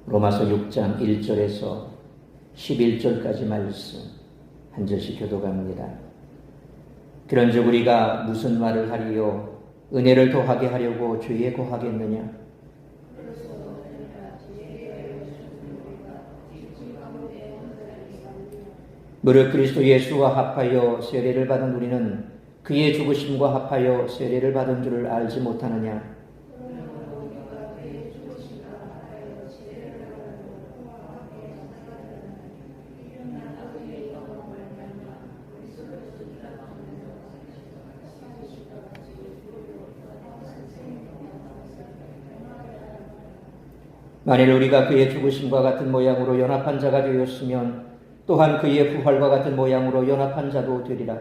로마서 6장 1절에서 11절까지 말씀 한 절씩 교독합니다. 그런즉 우리가 무슨 말을 하리요? 은혜를 더하게 하려고 죄에 거하겠느냐? 무릇 그리스도 예수와 합하여 세례를 받은 우리는 그의 죽으심과 합하여 세례를 받은 줄을 알지 못하느냐? 만일 우리가 그의 죽으심과 같은 모양으로 연합한 자가 되었으면 또한 그의 부활과 같은 모양으로 연합한 자도 되리라.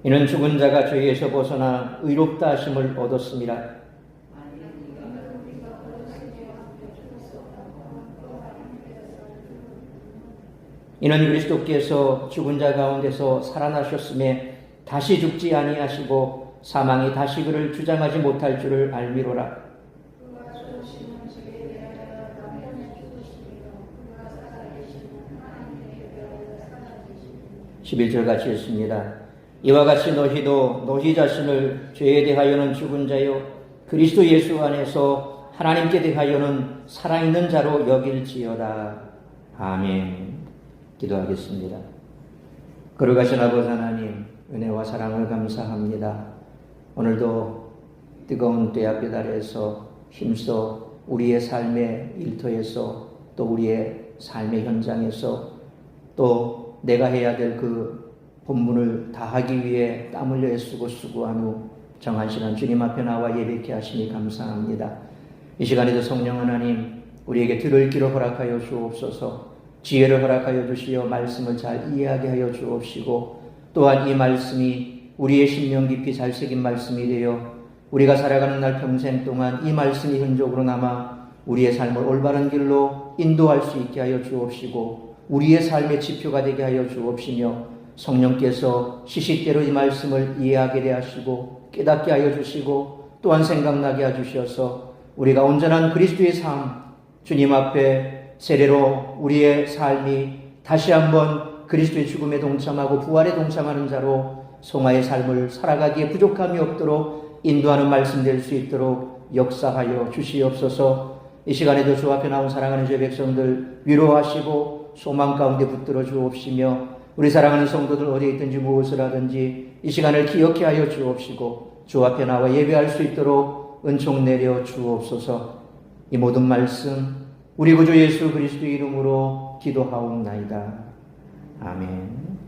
이는 죽은 자가 죄에서 벗어나 의롭다 하심을 얻었습니다. 이는 그리스도께서 죽은 자 가운데서 살아나셨음에 다시 죽지 아니하시고 사망이 다시 그를 주장하지 못할 줄을 알미로라. 11절 같이 읽습니다. 이와 같이 너희도 너희 자신을 죄에 대하여는 죽은 자요 그리스도 예수 안에서 하나님께 대하여는 살아있는 자로 여길지어다. 아멘. 기도하겠습니다. 거룩하신 아버지 하나님, 은혜와 사랑을 감사합니다. 오늘도 뜨거운 떼약볕 아래에서 힘써 우리의 삶의 일터에서 또 우리의 삶의 현장에서 또 내가 해야 될 그 본분을 다하기 위해 땀 흘려 애쓰고 수고한 후 정한 시간 주님 앞에 나와 예배케 하시니 감사합니다. 이 시간에도 성령 하나님 우리에게 들을 길을 허락하여 주옵소서. 지혜를 허락하여 주시어 말씀을 잘 이해하게 하여 주옵시고 또한 이 말씀이 우리의 심령 깊이 잘 새긴 말씀이 되어 우리가 살아가는 날 평생 동안 이 말씀이 흔적으로 남아 우리의 삶을 올바른 길로 인도할 수 있게 하여 주옵시고 우리의 삶의 지표가 되게 하여 주옵시며 성령께서 시시때로 이 말씀을 이해하게 하시고 깨닫게 하여 주시고 또한 생각나게 해주셔서 우리가 온전한 그리스도의 삶 주님 앞에 세례로 우리의 삶이 다시 한번 그리스도의 죽음에 동참하고 부활에 동참하는 자로 송아의 삶을 살아가기에 부족함이 없도록 인도하는 말씀 될 수 있도록 역사하여 주시옵소서. 이 시간에도 주 앞에 나온 사랑하는 주의 백성들 위로하시고 소망 가운데 붙들어 주옵시며 우리 사랑하는 성도들 어디에 있든지 무엇을 하든지 이 시간을 기억해 하여 주옵시고 주 앞에 나와 예배할 수 있도록 은총 내려 주옵소서. 이 모든 말씀 우리 구주 예수 그리스도의 이름으로 기도하옵나이다. 아멘.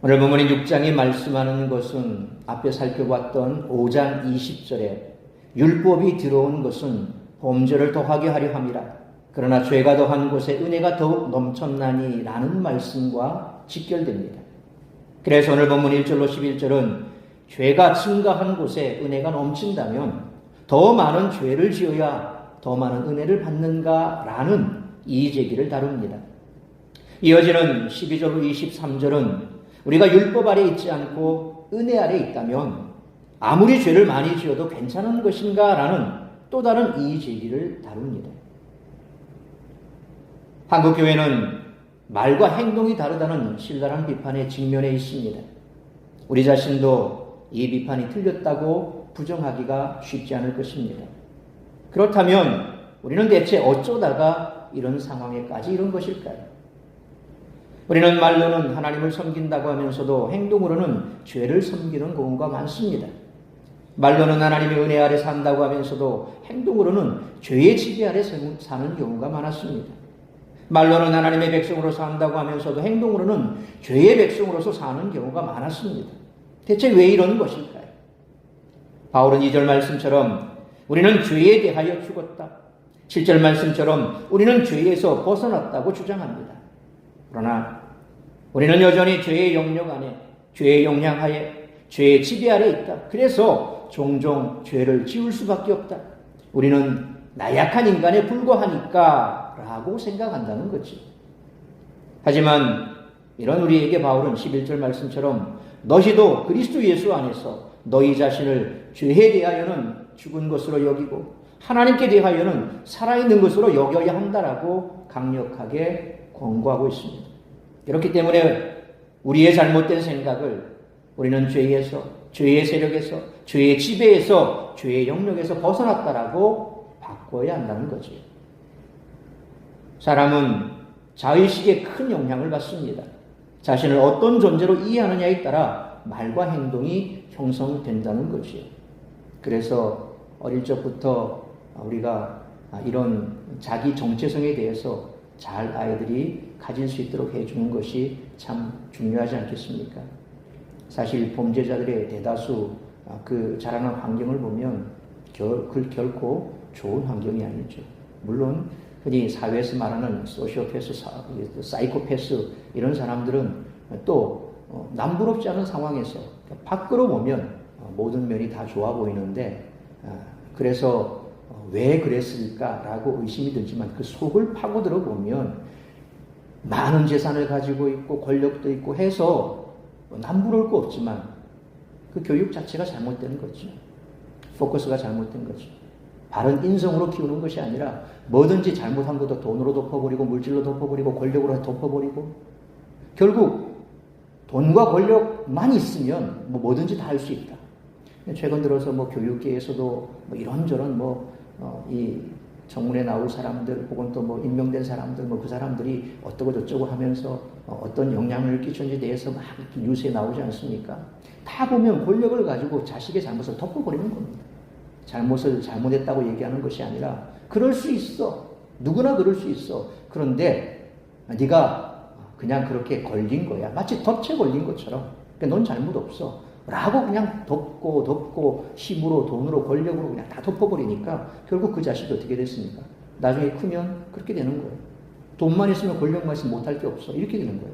오늘 본문인 6장이 말씀하는 것은 앞에 살펴봤던 5장 20절에 율법이 들어온 것은 범죄를 더하게 하려 함이라. 그러나 죄가 더한 곳에 은혜가 더욱 넘쳤나니 라는 말씀과 직결됩니다. 그래서 오늘 본문 1절로 11절은 죄가 증가한 곳에 은혜가 넘친다면 더 많은 죄를 지어야 더 많은 은혜를 받는가라는 이의제기를 다룹니다. 이어지는 12절로 23절은 우리가 율법 아래 있지 않고 은혜 아래 있다면 아무리 죄를 많이 지어도 괜찮은 것인가라는 또 다른 이의제기를 다룹니다. 한국교회는 말과 행동이 다르다는 신랄한 비판에 직면해 있습니다. 우리 자신도 이 비판이 틀렸다고 부정하기가 쉽지 않을 것입니다. 그렇다면 우리는 대체 어쩌다가 이런 상황에까지 이른 것일까요? 우리는 말로는 하나님을 섬긴다고 하면서도 행동으로는 죄를 섬기는 경우가 많습니다. 말로는 하나님의 은혜 아래 산다고 하면서도 행동으로는 죄의 지배 아래 사는 경우가 많았습니다. 말로는 하나님의 백성으로 산다고 하면서도 행동으로는 죄의 백성으로서 사는 경우가 많았습니다. 대체 왜 이런 것일까요? 바울은 2절 말씀처럼 우리는 죄에 대하여 죽었다. 7절 말씀처럼 우리는 죄에서 벗어났다고 주장합니다. 그러나 우리는 여전히 죄의 영역 안에, 죄의 영향 하에, 죄의 지배 아래 있다. 그래서 종종 죄를 지을 수밖에 없다. 우리는 나약한 인간에 불과하니까 라고 생각한다는 거지. 하지만 이런 우리에게 바울은 11절 말씀처럼 너희도 그리스도 예수 안에서 너희 자신을 죄에 대하여는 죽은 것으로 여기고 하나님께 대하여는 살아있는 것으로 여겨야 한다라고 강력하게 권고하고 있습니다. 그렇기 때문에 우리의 잘못된 생각을 우리는 죄에서, 죄의 세력에서, 죄의 지배에서, 죄의 영역에서 벗어났다라고 바꿔야 한다는 거죠. 사람은 자의식에 큰 영향을 받습니다. 자신을 어떤 존재로 이해하느냐에 따라 말과 행동이 형성된다는 거죠. 그래서 어릴 적부터 우리가 이런 자기 정체성에 대해서 잘 아이들이 가질 수 있도록 해주는 것이 참 중요하지 않겠습니까? 사실 범죄자들의 대다수 그 자라는 환경을 보면 결코 좋은 환경이 아니죠. 물론 흔히 사회에서 말하는 소시오패스, 사이코패스 이런 사람들은 또 남부럽지 않은 상황에서 밖으로 보면 모든 면이 다 좋아 보이는데 그래서 왜 그랬을까라고 의심이 들지만 그 속을 파고들어 보면 많은 재산을 가지고 있고 권력도 있고 해서 남부러울 거 없지만 그 교육 자체가 잘못된 거죠. 포커스가 잘못된 거죠. 바른 인성으로 키우는 것이 아니라 뭐든지 잘못한 것도 돈으로 덮어버리고 물질로 덮어버리고 권력으로 덮어버리고 결국 돈과 권력만 있으면 뭐든지 다 할 수 있다. 최근 들어서 교육계에서도 이런저런 이 정문에 나올 사람들 혹은 또 임명된 사람들 그 사람들이 어떠고 저쩌고 하면서 어떤 영향을 끼쳤는지에 대해서 막 뉴스에 나오지 않습니까? 다 보면 권력을 가지고 자식의 잘못을 덮어버리는 겁니다. 잘못을 잘못했다고 얘기하는 것이 아니라 그럴 수 있어. 누구나 그럴 수 있어. 그런데 네가 그냥 그렇게 걸린 거야. 마치 덫에 걸린 것처럼. 그러니까 넌 잘못 없어. 라고 그냥 덮고 힘으로 돈으로 권력으로 그냥 다 덮어버리니까 결국 그 자식이 어떻게 됐습니까? 나중에 크면 그렇게 되는 거예요. 돈만 있으면 권력만 있으면 못할 게 없어. 이렇게 되는 거예요.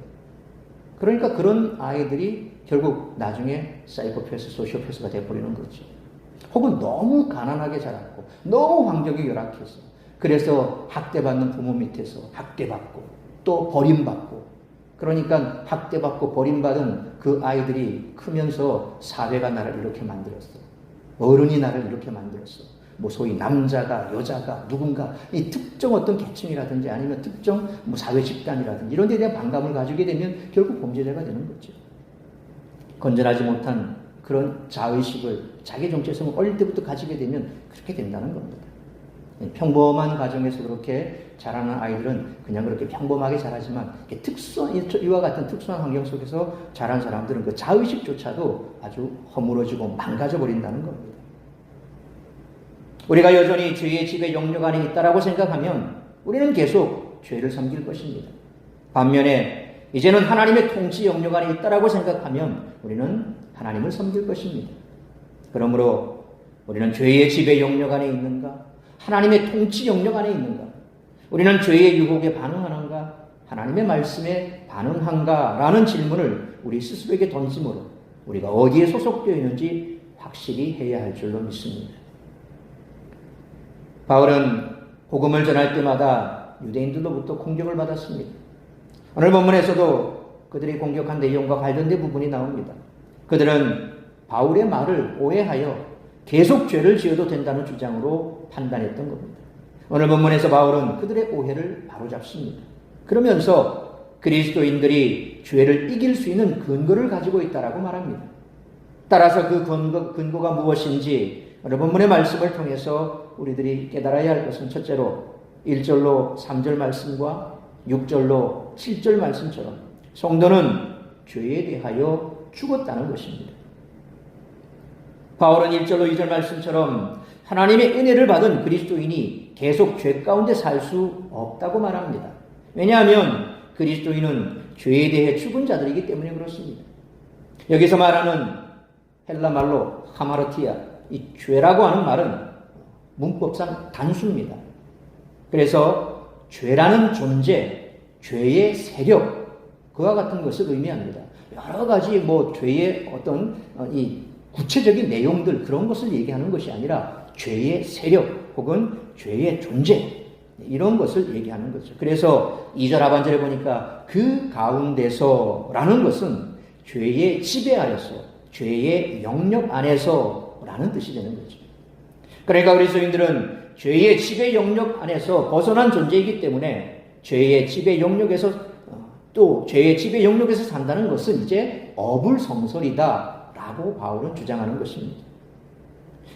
그러니까 그런 아이들이 결국 나중에 사이코패스, 소시오패스가 돼버리는 거죠. 혹은 너무 가난하게 자랐고 너무 환경이 열악해서 그래서 학대받는 부모 밑에서 학대받고 또 버림받고 그러니까 학대받고 버림받은 그 아이들이 크면서 사회가 나를 이렇게 만들었어. 어른이 나를 이렇게 만들었어. 소위 남자가 여자가 누군가 이 특정 어떤 계층이라든지 아니면 특정 사회 집단이라든지 이런 데 대한 반감을 가지게 되면 결국 범죄자가 되는 거죠. 건전하지 못한 그런 자의식을 자기 정체성을 어릴 때부터 가지게 되면 그렇게 된다는 겁니다. 평범한 가정에서 그렇게 자라는 아이들은 그냥 그렇게 평범하게 자라지만 이와 같은 특수한 환경 속에서 자란 사람들은 그 자의식조차도 아주 허물어지고 망가져 버린다는 겁니다. 우리가 여전히 죄의 지배 영역 안에 있다라고 생각하면 우리는 계속 죄를 섬길 것입니다. 반면에 이제는 하나님의 통치 영역 안에 있다라고 생각하면 우리는 하나님을 섬길 것입니다. 그러므로 우리는 죄의 지배 영역 안에 있는가? 하나님의 통치 영역 안에 있는가? 우리는 죄의 유혹에 반응하는가? 하나님의 말씀에 반응한가? 라는 질문을 우리 스스로에게 던짐으로 우리가 어디에 소속되어 있는지 확실히 해야 할 줄로 믿습니다. 바울은 복음을 전할 때마다 유대인들로부터 공격을 받았습니다. 오늘 본문에서도 그들이 공격한 내용과 관련된 부분이 나옵니다. 그들은 바울의 말을 오해하여 계속 죄를 지어도 된다는 주장으로 판단했던 겁니다. 오늘 본문에서 바울은 그들의 오해를 바로잡습니다. 그러면서 그리스도인들이 죄를 이길 수 있는 근거를 가지고 있다라고 말합니다. 따라서 그 근거가 무엇인지 오늘 본문의 말씀을 통해서 우리들이 깨달아야 할 것은 첫째로 1절로 3절 말씀과 6절로 7절 말씀처럼 성도는 죄에 대하여 죽었다는 것입니다. 바울은 1절로 2절 말씀처럼 하나님의 은혜를 받은 그리스도인이 계속 죄 가운데 살 수 없다고 말합니다. 왜냐하면 그리스도인은 죄에 대해 죽은 자들이기 때문에 그렇습니다. 여기서 말하는 헬라 말로 하마르티아, 이 죄라고 하는 말은 문법상 단수입니다. 그래서 죄라는 존재, 죄의 세력, 그와 같은 것을 의미합니다. 여러 가지 죄의 어떤 이 구체적인 내용들 그런 것을 얘기하는 것이 아니라 죄의 세력 혹은 죄의 존재, 이런 것을 얘기하는 거죠. 그래서 2절 하반절에 보니까 그 가운데서라는 것은 죄의 지배 아래서, 죄의 영역 안에서라는 뜻이 되는 거죠. 그러니까 그리스도인들은 죄의 지배 영역 안에서 벗어난 존재이기 때문에 죄의 지배 영역에서 또 죄의 지배 영역에서 산다는 것은 이제 어불성설이다라고 바울은 주장하는 것입니다.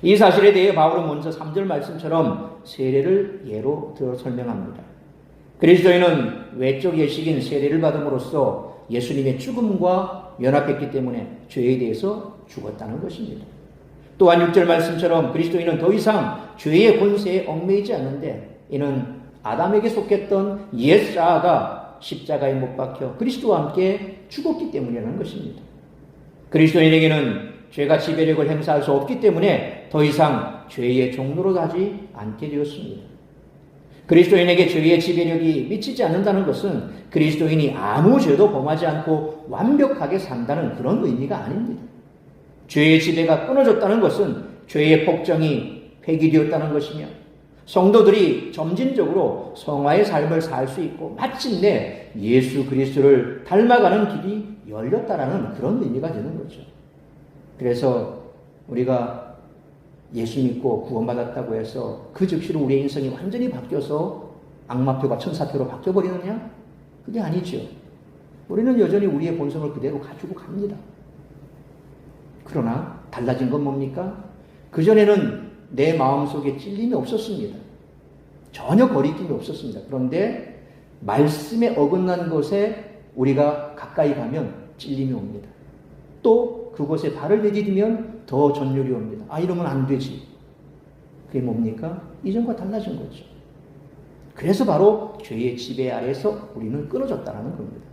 이 사실에 대해 바울은 먼저 3절 말씀처럼 세례를 예로 들어 설명합니다. 그리스도인은 외적 예식인 세례를 받음으로써 예수님의 죽음과 연합했기 때문에 죄에 대해서 죽었다는 것입니다. 또한 6절 말씀처럼 그리스도인은 더 이상 죄의 권세에 얽매이지 않는데 이는 아담에게 속했던 옛사아가 십자가에 못 박혀 그리스도와 함께 죽었기 때문이라는 것입니다. 그리스도인에게는 죄가 지배력을 행사할 수 없기 때문에 더 이상 죄의 종로로 가지 않게 되었습니다. 그리스도인에게 죄의 지배력이 미치지 않는다는 것은 그리스도인이 아무 죄도 범하지 않고 완벽하게 산다는 그런 의미가 아닙니다. 죄의 지배가 끊어졌다는 것은 죄의 폭정이 폐기되었다는 것이며 성도들이 점진적으로 성화의 삶을 살 수 있고 마침내 예수 그리스도를 닮아가는 길이 열렸다라는 그런 의미가 되는 거죠. 그래서 우리가 예수 믿고 구원받았다고 해서 그 즉시로 우리의 인생이 완전히 바뀌어서 악마표가 천사표로 바뀌어버리느냐? 그게 아니죠. 우리는 여전히 우리의 본성을 그대로 가지고 갑니다. 그러나 달라진 건 뭡니까? 그전에는 내 마음속에 찔림이 없었습니다. 전혀 거리낌이 없었습니다. 그런데 말씀에 어긋난 곳에 우리가 가까이 가면 찔림이 옵니다. 또 그곳에 발을 내디디면 더 전율이 옵니다. 아, 이러면 안 되지. 그게 뭡니까? 이전과 달라진 거죠. 그래서 바로 죄의 지배 아래에서 우리는 끊어졌다는 겁니다.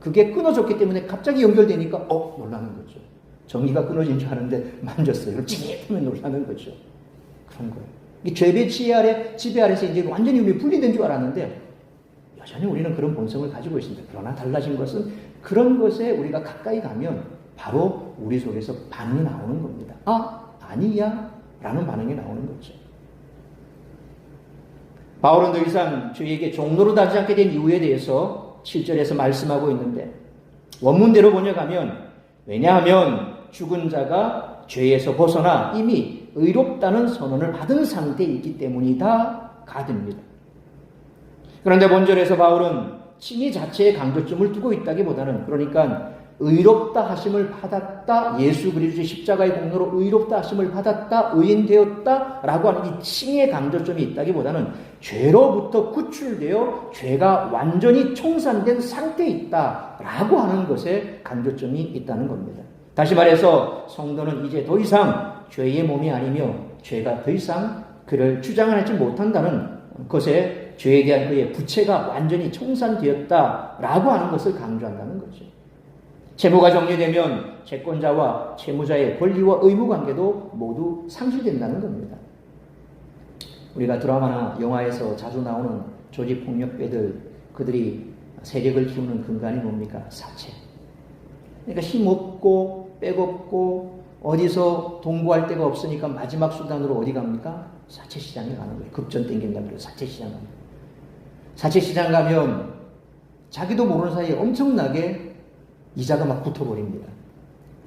그게 끊어졌기 때문에 갑자기 연결되니까 놀라는 거죠. 전기가 끊어진 줄 아는데 만졌어요. 찌릿하면 놀라는 거죠. 그런 거예요. 죄의 지배 아래서 이제 완전히 우리 분리된 줄 알았는데 여전히 우리는 그런 본성을 가지고 있습니다. 그러나 달라진 것은 그런 것에 우리가 가까이 가면 바로 우리 속에서 반응이 나오는 겁니다. 아니야? 라는 반응이 나오는 거죠. 바울은 더 이상 죄에게 종로로 다지 않게 된 이유에 대해서 7절에서 말씀하고 있는데 원문대로 번역하면 왜냐하면 죽은 자가 죄에서 벗어나 이미 의롭다는 선언을 받은 상태에 있기 때문이다 가듭니다. 그런데 본절에서 바울은 칭의 자체에 강조점을 두고 있다기보다는 그러니까 의롭다 하심을 받았다, 예수 그리스도의 십자가의 공로로 의롭다 하심을 받았다, 의인되었다 라고 하는 이 칭의 강조점이 있다기보다는 죄로부터 구출되어 죄가 완전히 청산된 상태에 있다 라고 하는 것에 강조점이 있다는 겁니다. 다시 말해서 성도는 이제 더 이상 죄의 몸이 아니며 죄가 더 이상 그를 주장하지 못한다는 것에 죄에 대한 그의 부채가 완전히 청산되었다라고 하는 것을 강조한다는 거죠. 채무가 정리되면 채권자와 채무자의 권리와 의무 관계도 모두 상실된다는 겁니다. 우리가 드라마나 영화에서 자주 나오는 조직폭력배들, 그들이 세력을 키우는 근간이 뭡니까? 사채. 그러니까 힘없고 빼겁고 어디서 동거할 데가 없으니까 마지막 수단으로 어디 갑니까? 사채시장에 가는 거예요. 급전 땡긴다고 그래요. 사채시장 가는 거예요. 사채시장 가면 자기도 모르는 사이에 엄청나게 이자가 막 붙어버립니다.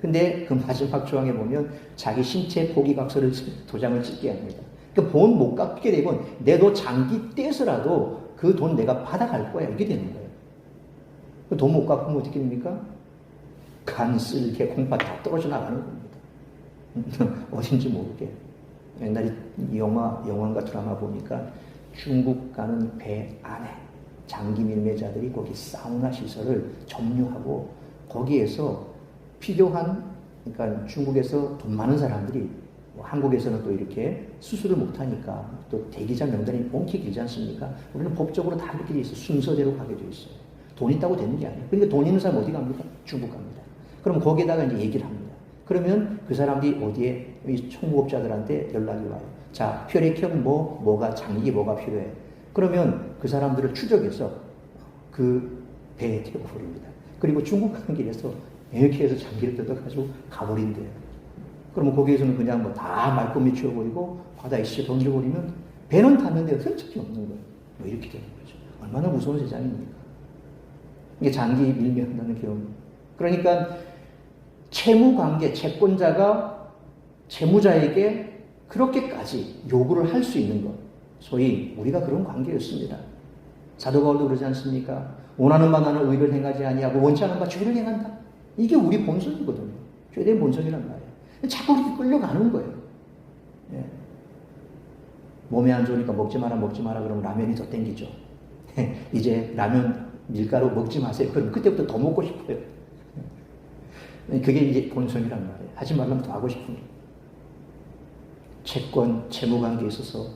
근데 그 마지막 조항에 보면 자기 신체 포기각서를 도장을 찍게 합니다. 그러니까 돈 못 갚게 되면 내 돈 장기 떼서라도 그 돈 내가 받아갈 거야. 이게 되는 거예요. 돈 못 갚으면 어떻게 됩니까? 간쓸게 콩팥 다 떨어져 나가는 겁니다. 어딘지 모르게. 옛날에 영화인가 드라마 보니까 중국 가는 배 안에 장기 밀매자들이 거기 사우나 시설을 점유하고 거기에서 필요한, 그러니까 중국에서 돈 많은 사람들이 한국에서는 또 이렇게 수술을 못하니까 또 대기자 명단이 엉키 길지 않습니까? 우리는 법적으로 다 그렇게 돼 있어요. 순서대로 가게 돼 있어요. 돈 있다고 되는 게 아니에요. 그러니까 돈 있는 사람 어디 갑니까? 중국 갑니다. 그럼 거기에다가 이제 얘기를 합니다. 그러면 그 사람들이 어디에 이 총무업자들한테 연락이 와요. 자, 혈액형 뭐가 장기 뭐가 필요해. 그러면 그 사람들을 추적해서 그 배에 태워버립니다. 그리고 중국 가는 길에서 이렇게 해서 장기를 뜯어가지고 가버린대요. 그러면 거기에서는 그냥 다 말끔히 치워버리고 바다에 씻어 던져버리면 배는 탔는데 흔적이 없는 거예요. 뭐 이렇게 되는 거죠. 얼마나 무서운 세상입니까? 이게 장기 밀매한다는 경우. 그러니까 채무관계, 채권자가 채무자에게 그렇게까지 요구를 할 수 있는 것. 소위 우리가 그런 관계였습니다. 사도 바울도 그러지 않습니까? 원하는 바 나는 의를 행하지 아니하고 원치 않은 바 죄를 행한다. 이게 우리 본성이거든요. 죄된 본성이란 말이에요. 자꾸 이렇게 끌려가는 거예요. 예. 몸에 안 좋으니까 먹지 마라 그러면 라면이 더 땡기죠. 이제 라면 밀가루 먹지 마세요. 그럼 그때부터 더 먹고 싶어요. 그게 이제 본성이란 말이에요. 하지 말라면 더 하고 싶은 거예요. 채권, 채무관계에 있어서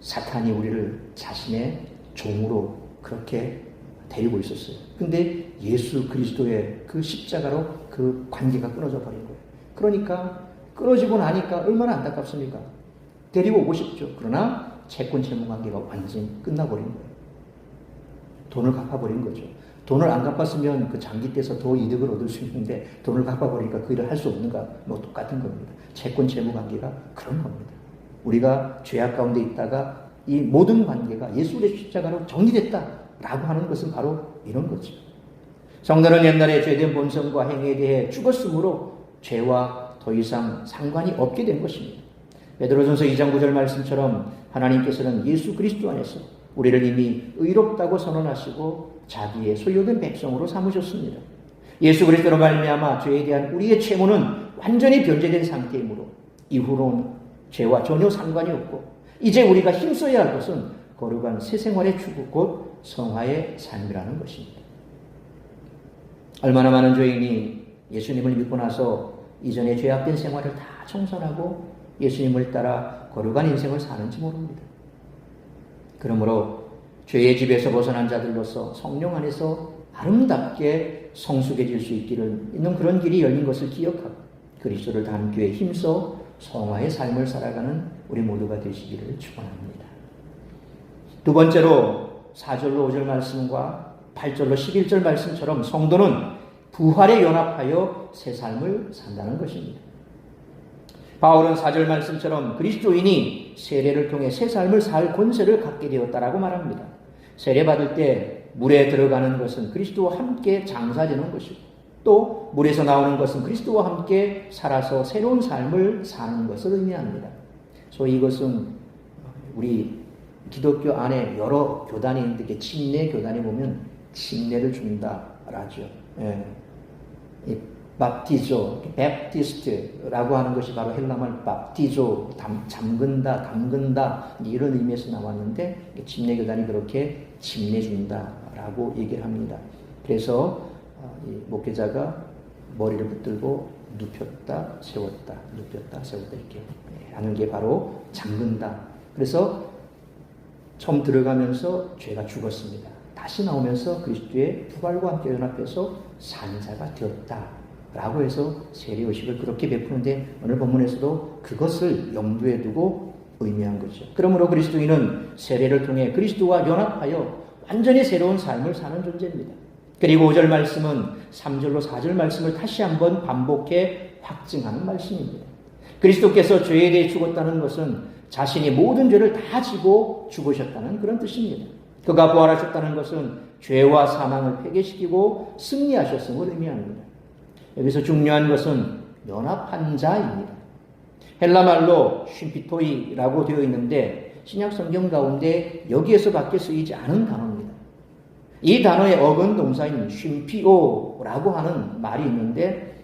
사탄이 우리를 자신의 종으로 그렇게 데리고 있었어요. 근데 예수 그리스도의 그 십자가로 그 관계가 끊어져 버린 거예요. 그러니까 끊어지고 나니까 얼마나 안타깝습니까? 데리고 오고 싶죠. 그러나 채권, 채무관계가 완전히 끝나버린 거예요. 돈을 갚아버린 거죠. 돈을 안 갚았으면 그 장기 떼서 더 이득을 얻을 수 있는데 돈을 갚아버리니까 그 일을 할 수 없는가? 뭐 똑같은 겁니다. 채권, 채무관계가 그런 겁니다. 우리가 죄악 가운데 있다가 이 모든 관계가 예수의 십자가로 정리됐다라고 하는 것은 바로 이런 거죠. 성도는 옛날에 죄된 본성과 행위에 대해 죽었으므로 죄와 더 이상 상관이 없게 된 것입니다. 베드로전서 2장 9절 말씀처럼 하나님께서는 예수 그리스도 안에서 우리를 이미 의롭다고 선언하시고 자기의 소유된 백성으로 삼으셨습니다. 예수 그리스도로 말미암아 죄에 대한 우리의 채무는 완전히 변제된 상태이므로 이후로는 죄와 전혀 상관이 없고 이제 우리가 힘써야 할 것은 거룩한 새 생활의 추구 곧 성화의 삶이라는 것입니다. 얼마나 많은 죄인이 예수님을 믿고 나서 이전에 죄악된 생활을 다 청산하고 예수님을 따라 거룩한 인생을 사는지 모릅니다. 그러므로 죄의 집에서 벗어난 자들로서 성령 안에서 아름답게 성숙해질 수 있는 그런 길이 열린 것을 기억하고 그리스도를 닮기 위해 힘써 성화의 삶을 살아가는 우리 모두가 되시기를 축원합니다. 두 번째로 4절로 5절 말씀과 8절로 11절 말씀처럼 성도는 부활에 연합하여 새 삶을 산다는 것입니다. 바울은 4절 말씀처럼 그리스도인이 세례를 통해 새 삶을 살 권세를 갖게 되었다라고 말합니다. 세례 받을 때 물에 들어가는 것은 그리스도와 함께 장사되는 것이고 또 물에서 나오는 것은 그리스도와 함께 살아서 새로운 삶을 사는 것을 의미합니다. 소위 이것은 우리 기독교 안에 여러 교단이 있는데 침례 교단에 보면 침례를 준다라죠. 예. 이 밥티조, 베프티스트라고 하는 것이 바로 헬라말 밥티조, 잠근다, 담근다 이런 의미에서 나왔는데 침례 교단이 그렇게 침례 준다라고 얘기를 합니다. 그래서 이 목회자가 머리를 붙들고 눕혔다, 세웠다, 눕혔다, 세웠다 이렇게 하는 게 바로 잠근다. 그래서 처음 들어가면서 죄가 죽었습니다. 다시 나오면서 그리스도의 부활과 함께 연합해서 산자가 되었다라고 해서 세례의식을 그렇게 베푸는데 오늘 본문에서도 그것을 염두에 두고 의미한 거죠. 그러므로 그리스도인은 세례를 통해 그리스도와 연합하여 완전히 새로운 삶을 사는 존재입니다. 그리고 5절 말씀은 3절로 4절 말씀을 다시 한번 반복해 확증하는 말씀입니다. 그리스도께서 죄에 대해 죽었다는 것은 자신이 모든 죄를 다 지고 죽으셨다는 그런 뜻입니다. 그가 부활하셨다는 것은 죄와 사망을 폐기시키고 승리하셨음을 의미합니다. 여기서 중요한 것은 연합한 자입니다. 헬라말로 쉼피토이라고 되어 있는데 신약 성경 가운데 여기에서 밖에 쓰이지 않은 단어입니다. 이 단어의 어근 동사인 쉼피오라고 하는 말이 있는데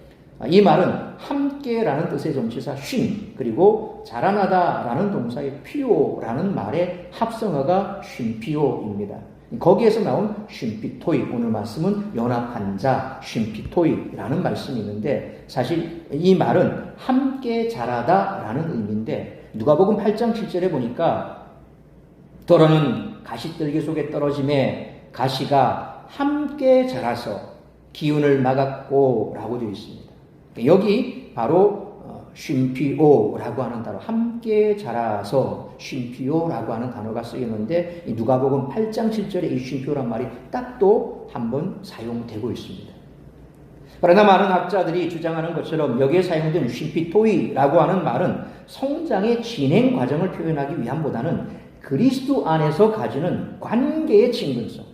이 말은 함께라는 뜻의 전치사 쉼 그리고 자라나다라는 동사의 피오라는 말의 합성어가 쉼피오입니다. 거기에서 나온 쉼피토이 오늘 말씀은 연합한 자 쉼피토이라는 말씀이 있는데 사실 이 말은 함께 자라다라는 의미인데 누가복음 8장 7절에 보니까 더러는 가시떨기 속에 떨어짐에 가시가 함께 자라서 기운을 막았고 라고 되어 있습니다. 여기 바로 쉼피오라고 하는 단어 함께 자라서 쉼피오라고 하는 단어가 쓰이는데 누가복음 8장 7절에 이 쉼피오란 말이 딱 또 한 번 사용되고 있습니다. 그러나 많은 학자들이 주장하는 것처럼 여기에 사용된 쉼피토이라고 하는 말은 성장의 진행 과정을 표현하기 위함보다는 그리스도 안에서 가지는 관계의 친근성,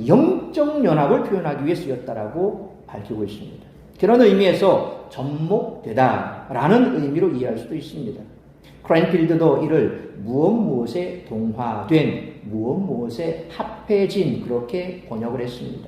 영적 연합을 표현하기 위해 쓰였다라고 밝히고 있습니다. 그런 의미에서 접목되다라는 의미로 이해할 수도 있습니다. 크랜필드도 이를 무엇에 동화된, 무엇에 합해진 그렇게 번역을 했습니다.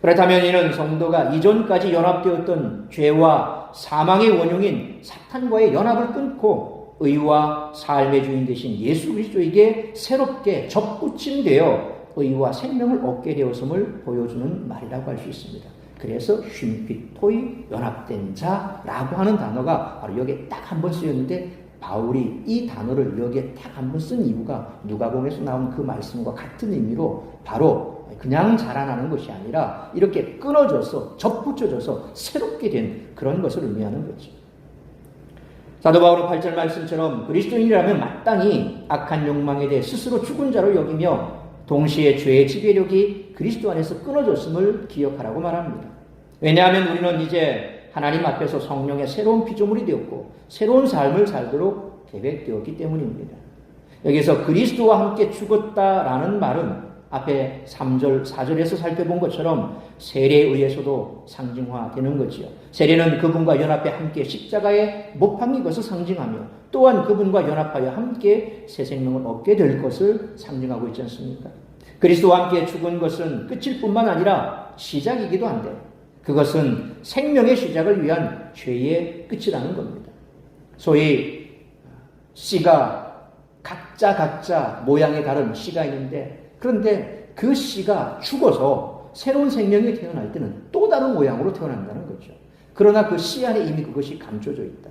그렇다면 이는 성도가 이전까지 연합되었던 죄와 사망의 원흉인 사탄과의 연합을 끊고 의와 삶의 주인 되신 예수 그리스도에게 새롭게 접붙임되어 의와 생명을 얻게 되었음을 보여주는 말이라고 할 수 있습니다. 그래서 쉼피토이 연합된 자라고 하는 단어가 바로 여기에 딱 한 번 쓰였는데 바울이 이 단어를 여기에 딱 한 번 쓴 이유가 누가복음에서 나온 그 말씀과 같은 의미로 바로 그냥 자라나는 것이 아니라 이렇게 끊어져서 접붙여져서 새롭게 된 그런 것을 의미하는 거죠. 사도 바울은 8절 말씀처럼 그리스도인이라면 마땅히 악한 욕망에 대해 스스로 죽은 자로 여기며 동시에 죄의 지배력이 그리스도 안에서 끊어졌음을 기억하라고 말합니다. 왜냐하면 우리는 이제 하나님 앞에서 성령의 새로운 피조물이 되었고 새로운 삶을 살도록 계획되었기 때문입니다. 여기서 그리스도와 함께 죽었다라는 말은 앞에 3절, 4절에서 살펴본 것처럼 세례에 의해서도 상징화되는 거지요. 세례는 그분과 연합해 함께 십자가에 못 박힌 것을 상징하며 또한 그분과 연합하여 함께 새 생명을 얻게 될 것을 상징하고 있지 않습니까? 그리스도와 함께 죽은 것은 끝일 뿐만 아니라 시작이기도 한데 그것은 생명의 시작을 위한 죄의 끝이라는 겁니다. 소위 씨가 각자 모양이 다른 씨가 있는데 그런데 그 씨가 죽어서 새로운 생명이 태어날 때는 또 다른 모양으로 태어난다는 거죠. 그러나 그 씨 안에 이미 그것이 감춰져 있다.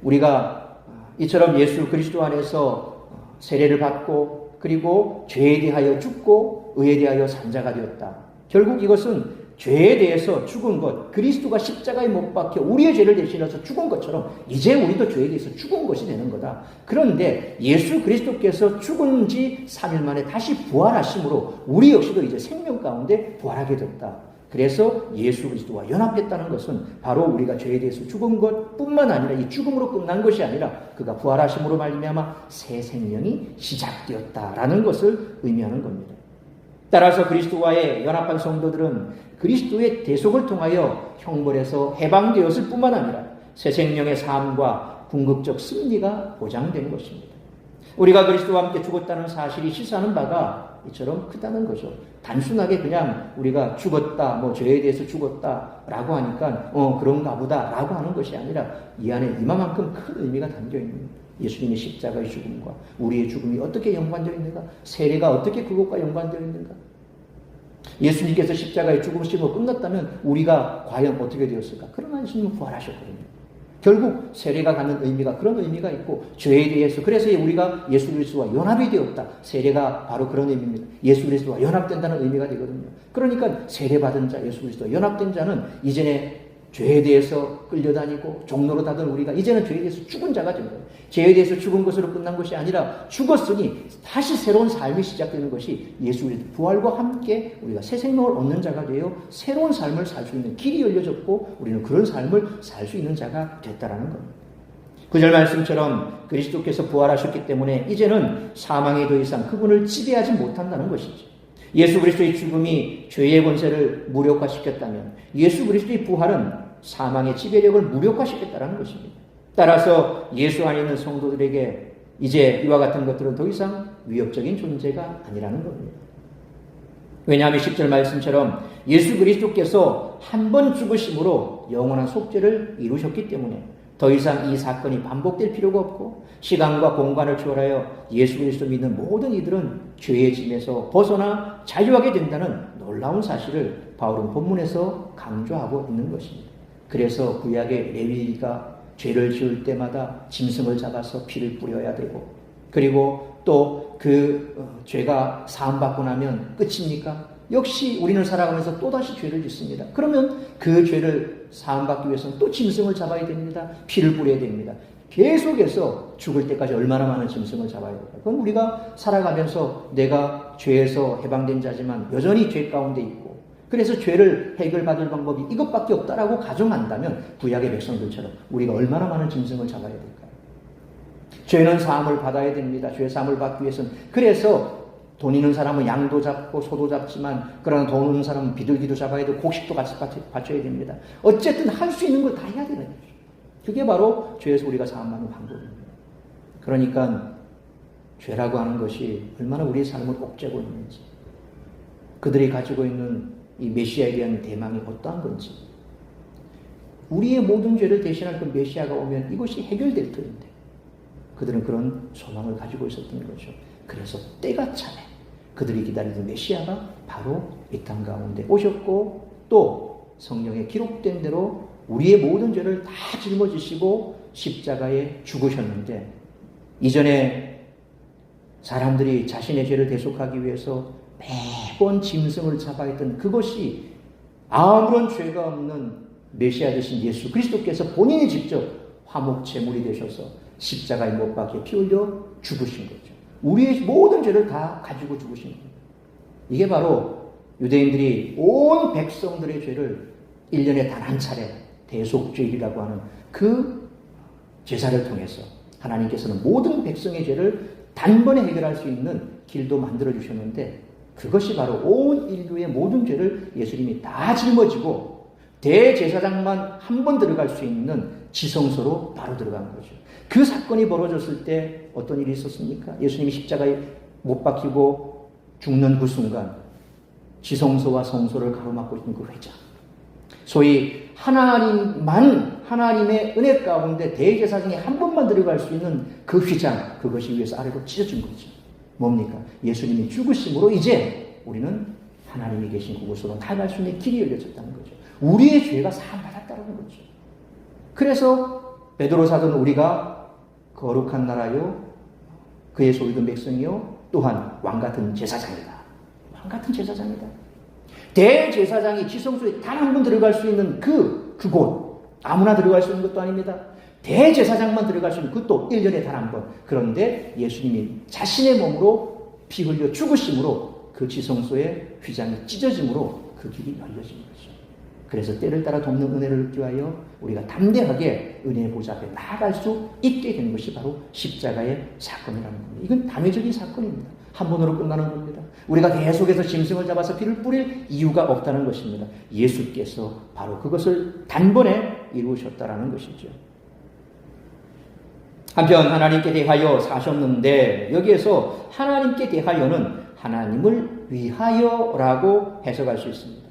우리가 이처럼 예수 그리스도 안에서 세례를 받고 그리고 죄에 대하여 죽고 의에 대하여 산자가 되었다. 결국 이것은 죄에 대해서 죽은 것, 그리스도가 십자가에 못 박혀 우리의 죄를 대신해서 죽은 것처럼 이제 우리도 죄에 대해서 죽은 것이 되는 거다. 그런데 예수 그리스도께서 죽은 지 3일 만에 다시 부활하심으로 우리 역시도 이제 생명 가운데 부활하게 됐다. 그래서 예수 그리스도와 연합했다는 것은 바로 우리가 죄에 대해서 죽은 것뿐만 아니라 이 죽음으로 끝난 것이 아니라 그가 부활하심으로 말미암아 새 생명이 시작되었다라는 것을 의미하는 겁니다. 따라서 그리스도와의 연합한 성도들은 그리스도의 대속을 통하여 형벌에서 해방되었을 뿐만 아니라 새 생명의 삶과 궁극적 승리가 보장된 것입니다. 우리가 그리스도와 함께 죽었다는 사실이 시사하는 바가 이처럼 크다는 거죠. 단순하게 그냥 우리가 죽었다, 죄에 대해서 죽었다라고 하니까 그런가 보다라고 하는 것이 아니라 이 안에 이만큼 큰 의미가 담겨 있는 겁니다. 예수님의 십자가의 죽음과 우리의 죽음이 어떻게 연관되어 있는가? 세례가 어떻게 그것과 연관되어 있는가? 예수님께서 십자가의 죽으심으로 끝났다면 우리가 과연 어떻게 되었을까? 그러나 예수님은 부활하셨거든요. 결국 세례가 갖는 의미가 그런 의미가 있고 죄에 대해서 그래서 우리가 예수 그리스도와 연합이 되었다. 세례가 바로 그런 의미입니다. 예수 그리스도와 연합된다는 의미가 되거든요. 그러니까 세례받은 자, 예수 그리스도와 연합된 자는 이전에 죄에 대해서 끌려다니고 종로로 다던 우리가 이제는 죄에 대해서 죽은 자가 된 거예요. 죄에 대해서 죽은 것으로 끝난 것이 아니라 죽었으니 다시 새로운 삶이 시작되는 것이 예수 그리스도 부활과 함께 우리가 새 생명을 얻는 자가 되어 새로운 삶을 살 수 있는 길이 열려졌고 우리는 그런 삶을 살 수 있는 자가 됐다라는 겁니다. 9절 말씀처럼 그리스도께서 부활하셨기 때문에 이제는 사망이 더 이상 그분을 지배하지 못한다는 것이죠. 예수 그리스도의 죽음이 죄의 권세를 무력화시켰다면 예수 그리스도의 부활은 사망의 지배력을 무력화시켰다는 것입니다. 따라서 예수 안에 있는 성도들에게 이제 이와 같은 것들은 더 이상 위협적인 존재가 아니라는 겁니다. 왜냐하면 10절 말씀처럼 예수 그리스도께서 한 번 죽으심으로 영원한 속죄를 이루셨기 때문에 더 이상 이 사건이 반복될 필요가 없고 시간과 공간을 초월하여 예수 그리스도 믿는 모든 이들은 죄의 짐에서 벗어나 자유하게 된다는 놀라운 사실을 바울은 본문에서 강조하고 있는 것입니다. 그래서 구약의 레위가 죄를 지을 때마다 짐승을 잡아서 피를 뿌려야 되고 그리고 또 그 죄가 사함받고 나면 끝입니까? 역시 우리는 살아가면서 또다시 죄를 짓습니다. 그러면 그 죄를 사함받기 위해서는 또 짐승을 잡아야 됩니다. 피를 뿌려야 됩니다. 계속해서 죽을 때까지 얼마나 많은 짐승을 잡아야 될까? 그건 우리가 살아가면서 내가 죄에서 해방된 자지만 여전히 죄 가운데 있고 그래서 죄를 해결받을 방법이 이것밖에 없다라고 가정한다면 구약의 백성들처럼 우리가 얼마나 많은 짐승을 잡아야 될까요? 죄는 사함을 받아야 됩니다. 죄 사함을 받기 위해서는. 그래서 돈 있는 사람은 양도 잡고 소도 잡지만, 그러나 돈 없는 사람은 비둘기도 잡아야 되고 곡식도 같이 바쳐야 됩니다. 어쨌든 할 수 있는 걸 다 해야 되는 거죠. 그게 바로 죄에서 우리가 사함받는 방법입니다. 그러니까 죄라고 하는 것이 얼마나 우리의 삶을 옥죄고 있는지, 그들이 가지고 있는 이 메시아에 대한 대망이 어떠한 건지, 우리의 모든 죄를 대신할 그 메시아가 오면 이것이 해결될 터인데 그들은 그런 소망을 가지고 있었던 거죠. 그래서 때가 차네 그들이 기다리던 메시아가 바로 이 땅 가운데 오셨고, 또 성경에 기록된 대로 우리의 모든 죄를 다 짊어지시고 십자가에 죽으셨는데, 이전에 사람들이 자신의 죄를 대속하기 위해서 매번 짐승을 잡아야 했던 그것이 아무런 죄가 없는 메시아 되신 예수 그리스도께서 본인이 직접 화목 제물이 되셔서 십자가에 못 박혀 피 흘려 죽으신 거죠. 우리의 모든 죄를 다 가지고 죽으신 겁니다. 이게 바로 유대인들이 온 백성들의 죄를 1년에 단 한 차례 대속죄일이라고 하는 그 제사를 통해서 하나님께서는 모든 백성의 죄를 단번에 해결할 수 있는 길도 만들어 주셨는데, 그것이 바로 온 인류의 모든 죄를 예수님이 다 짊어지고 대제사장만 한 번 들어갈 수 있는 지성소로 바로 들어간 거죠. 그 사건이 벌어졌을 때 어떤 일이 있었습니까? 예수님이 십자가에 못 박히고 죽는 그 순간 지성소와 성소를 가로막고 있는 그 회장, 소위 하나님의 은혜 가운데 대제사장이 한 번만 들어갈 수 있는 그 휘장, 그것이 위에서 아래로 찢어진 거죠. 뭡니까? 예수님이 죽으심으로 이제 우리는 하나님이 계신 그곳으로 나아갈 수 있는 길이 열려졌다는 거죠. 우리의 죄가 사함받았다는 거죠. 그래서 베드로 사도는 우리가 거룩한 나라요, 그의 소유된 백성이요, 또한 왕같은 제사장이다. 왕같은 제사장이다. 대제사장이 지성소에 단 한 번 들어갈 수 있는 그곳, 아무나 들어갈 수 있는 것도 아닙니다. 대제사장만 들어갈 수 있는 그것도 1년에 단 한 번. 그런데 예수님이 자신의 몸으로 피 흘려 죽으심으로 그 지성소의 휘장이 찢어짐으로 그 길이 열려진 거죠. 그래서 때를 따라 돕는 은혜를 얻기 위하여 우리가 담대하게 은혜의 보좌 앞에 나아갈 수 있게 된 것이 바로 십자가의 사건이라는 겁니다. 이건 단회적인 사건입니다. 한 번으로 끝나는 겁니다. 우리가 계속해서 짐승을 잡아서 피를 뿌릴 이유가 없다는 것입니다. 예수께서 바로 그것을 단번에 이루셨다는 것이죠. 한편 하나님께 대하여 사셨는데, 여기에서 하나님께 대하여는 하나님을 위하여라고 해석할 수 있습니다.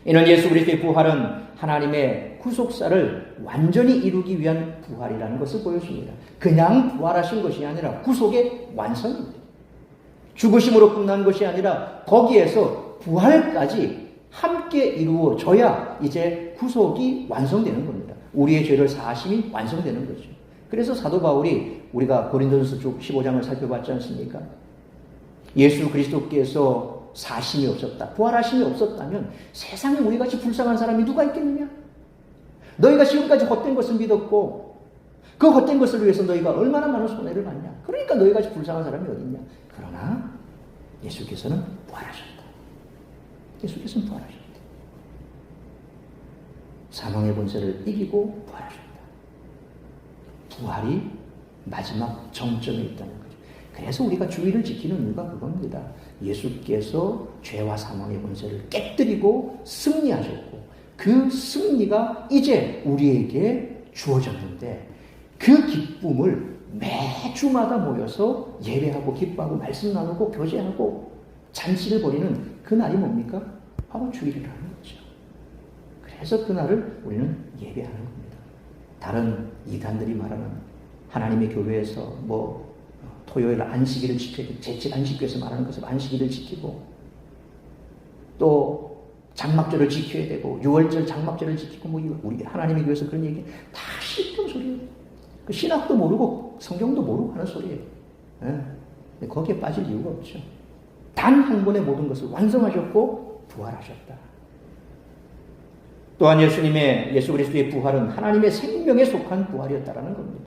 이는 예수 그리스도의 부활은 하나님의 구속사를 완전히 이루기 위한 부활이라는 것을 보여줍니다. 그냥 부활하신 것이 아니라 구속의 완성입니다. 죽으심으로 끝난 것이 아니라 거기에서 부활까지 함께 이루어져야 이제 구속이 완성되는 겁니다. 우리의 죄를 사하심이 완성되는 거죠. 그래서 사도 바울이, 우리가 고린도전서 15장을 살펴봤지 않습니까? 예수 그리스도께서 사심이 없었다, 부활하심이 없었다면 세상에 우리같이 불쌍한 사람이 누가 있겠느냐? 너희가 지금까지 헛된 것을 믿었고 그 헛된 것을 위해서 너희가 얼마나 많은 손해를 봤냐? 그러니까 너희같이 불쌍한 사람이 어디 있냐? 그러나 예수께서는 부활하셨다. 예수께서는 부활하셨다. 사망의 본세를 이기고 부활하셨다. 부활이 마지막 정점에 있다는 거죠. 그래서 우리가 주의를 지키는 이유가 그겁니다. 예수께서 죄와 사망의 본세를 깨뜨리고 승리하셨고, 그 승리가 이제 우리에게 주어졌는데, 그 기쁨을 매주마다 모여서 예배하고 기뻐하고 말씀 나누고 교제하고 잔치를 벌이는 그 날이 뭡니까? 바로 주일이라는 거죠. 그래서 그 날을 우리는 예배하는 겁니다. 다른 이단들이 말하는 하나님의 교회에서 토요일 안식일을 지켜야 되고, 제칠 안식교에서 말하는 것을 안식일을 지키고, 또 장막절을 지켜야 되고, 6월절 장막절을 지키고, 우리 하나님의 교회에서 그런 얘기 다 시끄러운 소리예요. 그 신학도 모르고 성경도 모르고 하는 소리예요. 네. 거기에 빠질 이유가 없죠. 단 한 번에 모든 것을 완성하셨고 부활하셨다. 또한 예수 그리스도의 부활은 하나님의 생명에 속한 부활이었다라는 겁니다.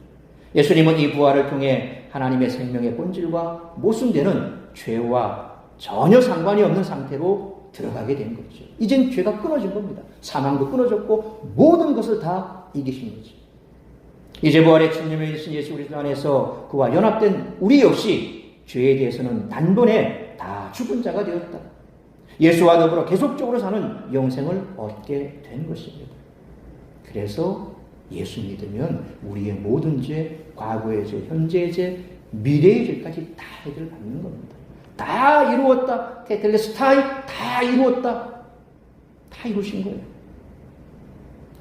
예수님은 이 부활을 통해 하나님의 생명의 본질과 모순되는 죄와 전혀 상관이 없는 상태로 들어가게 된 거죠. 이젠 죄가 끊어진 겁니다. 사망도 끊어졌고 모든 것을 다 이기신 거죠. 이제 부활의 주님이신 예수 그리스도 안에서 그와 연합된 우리 역시 죄에 대해서는 단번에 다 죽은 자가 되었다. 예수와 더불어 계속적으로 사는 영생을 얻게 된 것입니다. 그래서 예수 믿으면 우리의 모든 죄, 과거의 죄, 현재의 죄, 미래의 죄까지 다 해결받는 겁니다. 다 이루었다. 테텔레스타이 다 이루었다. 다 이루신 거예요.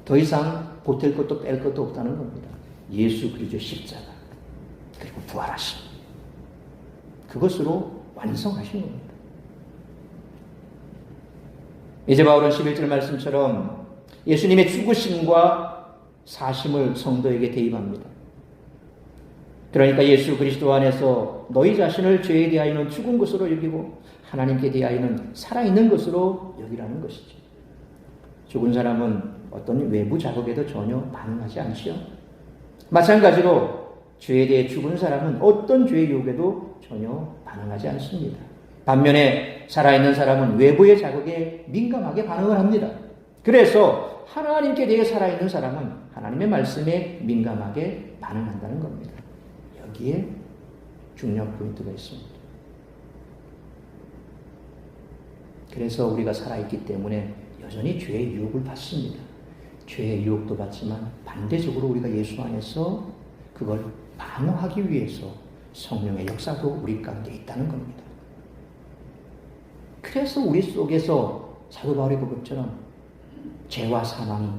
더 이상 보탤 것도 뺄 것도 없다는 겁니다. 예수 그리스도 십자가 그리고 부활하심 그것으로 완성하신 겁니다. 이제 바울은 11절 말씀처럼 예수님의 죽으심과 사심을 성도에게 대입합니다. 그러니까 예수 그리스도 안에서 너희 자신을 죄에 대하여는 죽은 것으로 여기고 하나님께 대하여는 살아있는 것으로 여기라는 것이죠. 죽은 사람은 어떤 외부 자극에도 전혀 반응하지 않지요. 마찬가지로 죄에 대해 죽은 사람은 어떤 죄의 유혹에도 전혀 반응하지 않습니다. 반면에 살아있는 사람은 외부의 자극에 민감하게 반응을 합니다. 그래서 하나님께 대해 살아있는 사람은 하나님의 말씀에 민감하게 반응한다는 겁니다. 여기에 중요한 포인트가 있습니다. 그래서 우리가 살아있기 때문에 여전히 죄의 유혹을 받습니다. 죄의 유혹도 받지만 반대적으로 우리가 예수 안에서 그걸 방어하기 위해서 성령의 역사도 우리 가운데 있다는 겁니다. 그래서 우리 속에서 사도 바울이 그 것처럼 죄와 사망이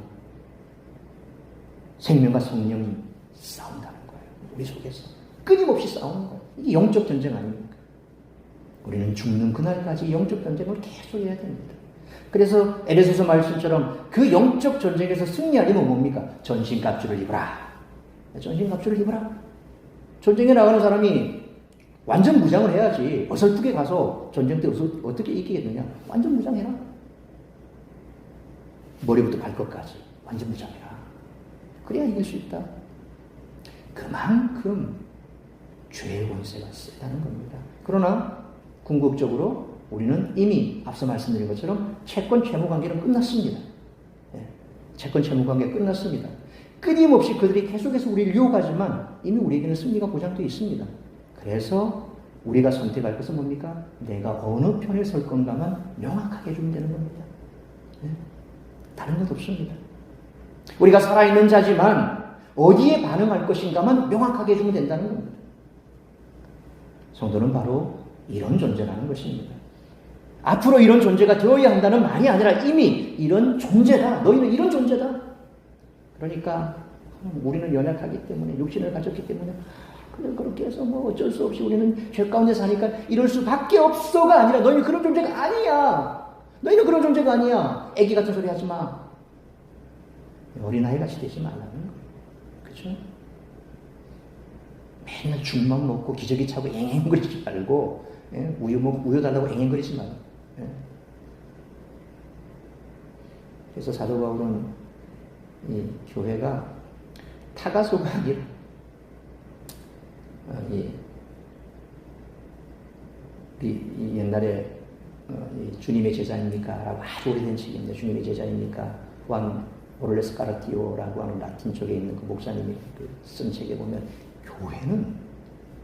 생명과 성령이 싸운다는 거예요. 우리 속에서 끊임없이 싸우는 거예요. 이게 영적 전쟁 아닙니까? 우리는 죽는 그날까지 영적 전쟁을 계속 해야 됩니다. 그래서 에베소서 말씀처럼 그 영적 전쟁에서 승리하려면 뭡니까? 전신갑주를 입어라. 전신갑주를 입어라. 전쟁에 나가는 사람이 완전 무장을 해야지. 어설프게 가서 전쟁 때 어떻게 이기겠느냐? 완전 무장해라. 머리부터 발끝까지 완전 무장해라. 그래야 이길 수 있다. 그만큼 죄의 권세가 세다는 겁니다. 그러나 궁극적으로 우리는 이미 앞서 말씀드린 것처럼 채권 채무 관계는 끝났습니다. 채권 채무 관계 끝났습니다. 끊임없이 그들이 계속해서 우리를 유혹하지만 이미 우리에게는 승리가 보장되어 있습니다. 그래서 우리가 선택할 것은 뭡니까? 내가 어느 편에 설 건가만 명확하게 해주면 되는 겁니다. 다른 것 없습니다. 우리가 살아있는 자지만 어디에 반응할 것인가만 명확하게 해주면 된다는 겁니다. 성도는 바로 이런 존재라는 것입니다. 앞으로 이런 존재가 되어야 한다는 말이 아니라 이미 이런 존재다. 너희는 이런 존재다. 그러니까 우리는 연약하기 때문에 육신을 가졌기 때문에 그냥 그렇게 해서 뭐 어쩔 수 없이 우리는 죄 가운데 사니까 이럴 수밖에 없어가 아니라 너희는 그런 존재가 아니야. 너희는 그런 존재가 아니야. 애기 같은 소리 하지 마. 어린아이같이 되지 말라는 거예요. 그렇죠? 맨날 죽만 먹고 기저귀 차고 앵앵거리지 말고 우유 달라고 앵앵거리지 말고. 그래서 사도 바울은 이 교회가 타가소가 아니라 이 옛날에 주님의 제자입니까? 라고 아주 오래된 책입니다. 주님의 제자입니까? 후안 오를레스 까르티오라고 하는 라틴 쪽에 있는 그 목사님이 쓴 책에 보면 교회는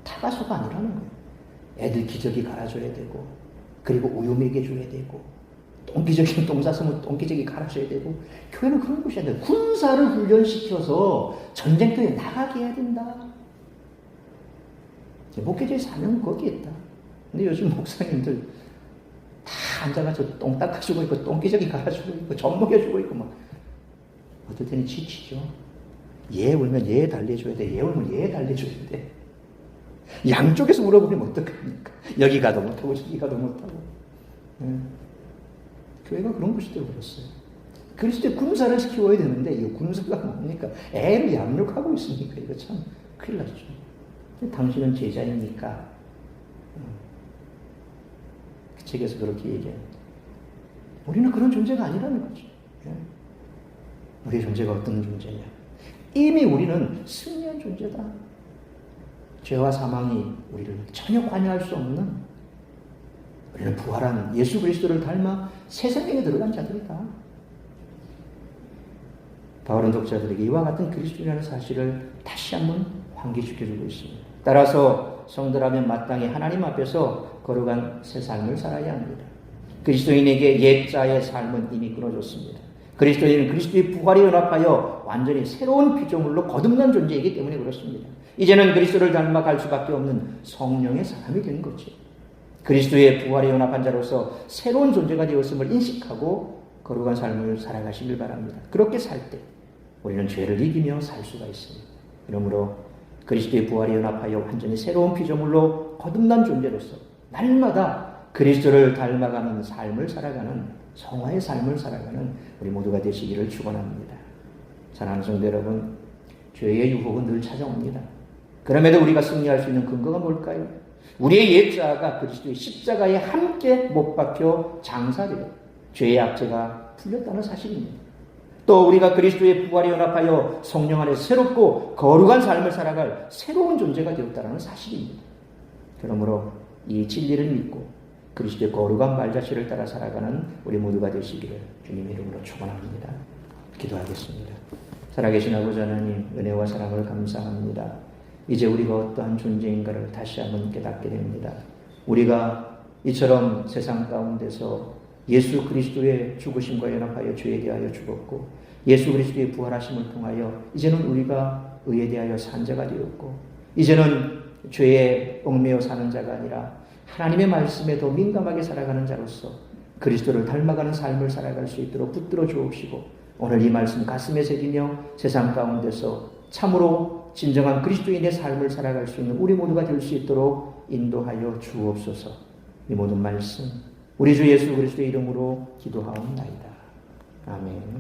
타가소가 아니라는 거예요. 애들 기저귀 갈아줘야 되고 그리고 우유 먹여줘야 되고 똥기저귀 똥 쌌으면 똥기저귀 갈아줘야 되고 교회는 그런 곳이 아니라 군사를 훈련시켜서 전쟁터에 나가게 해야 된다. 목회자의 사명은 거기에 있다. 근데 요즘 목사님들 다 앉아가지고 똥 닦아주고 있고 똥기저귀 갈아주고 있고 젖 먹여주고 있고 막 어떨 때는 지치죠. 얘 울면 얘 달래줘야 돼. 얘 울면 얘 달래줘야 돼. 양쪽에서 물어보면 어떡합니까? 여기 가도 못하고 저기 가도 못하고. 교회가 그런 곳이 되어버렸어요. 그리스도의 군사를 키워야 되는데 이 군사가 뭡니까? 애를 양육하고 있으니까 이거 참 큰일 났죠. 당신은 제자입니까? 그 책에서 그렇게 얘기합니다. 우리는 그런 존재가 아니라는 거죠. 우리의 존재가 어떤 존재냐? 이미 우리는 승리한 존재다. 죄와 사망이 우리를 전혀 관여할 수 없는 우리는 부활한 예수 그리스도를 닮아 새 생명에 들어간 자들이다. 바울은 독자들에게 이와 같은 그리스도인이라는 사실을 다시 한번 환기시켜주고 있습니다. 따라서 성도라면 마땅히 하나님 앞에서 거룩한 새 삶을 살아야 합니다. 그리스도인에게 옛자의 삶은 이미 끊어졌습니다. 그리스도인은 그리스도의 부활에 연합하여 완전히 새로운 피조물로 거듭난 존재이기 때문에 그렇습니다. 이제는 그리스도를 닮아갈 수밖에 없는 성령의 사람이 된 거죠. 그리스도의 부활에 연합한 자로서 새로운 존재가 되었음을 인식하고 거룩한 삶을 살아가시길 바랍니다. 그렇게 살 때 우리는 죄를 이기며 살 수가 있습니다. 그러므로 그리스도의 부활에 연합하여 완전히 새로운 피조물로 거듭난 존재로서 날마다 그리스도를 닮아가는 삶을 살아가는 성화의 삶을 살아가는 우리 모두가 되시기를 축원합니다. 사랑하는 성도 여러분, 죄의 유혹은 늘 찾아옵니다. 그럼에도 우리가 승리할 수 있는 근거가 뭘까요? 우리의 옛자가 그리스도의 십자가에 함께 못 박혀 장사되어 죄의 압제가 풀렸다는 사실입니다. 또 우리가 그리스도의 부활에 연합하여 성령 안에 새롭고 거룩한 삶을 살아갈 새로운 존재가 되었다는 사실입니다. 그러므로 이 진리를 믿고 그리스도의 거룩한 말자취를 따라 살아가는 우리 모두가 되시기를 주님의 이름으로 축원합니다. 기도하겠습니다. 살아계신 아버지 하나님, 은혜와 사랑을 감사합니다. 이제 우리가 어떠한 존재인가를 다시 한번 깨닫게 됩니다. 우리가 이처럼 세상 가운데서 예수 그리스도의 죽으심과 연합하여 죄에 대하여 죽었고 예수 그리스도의 부활하심을 통하여 이제는 우리가 의에 대하여 산 자가 되었고 이제는 죄에 얽매여 사는 자가 아니라 하나님의 말씀에 더 민감하게 살아가는 자로서 그리스도를 닮아가는 삶을 살아갈 수 있도록 붙들어 주옵시고 오늘 이 말씀 가슴에 새기며 세상 가운데서 참으로 진정한 그리스도인의 삶을 살아갈 수 있는 우리 모두가 될 수 있도록 인도하여 주옵소서. 이 모든 말씀 우리 주 예수 그리스도의 이름으로 기도하옵나이다. 아멘.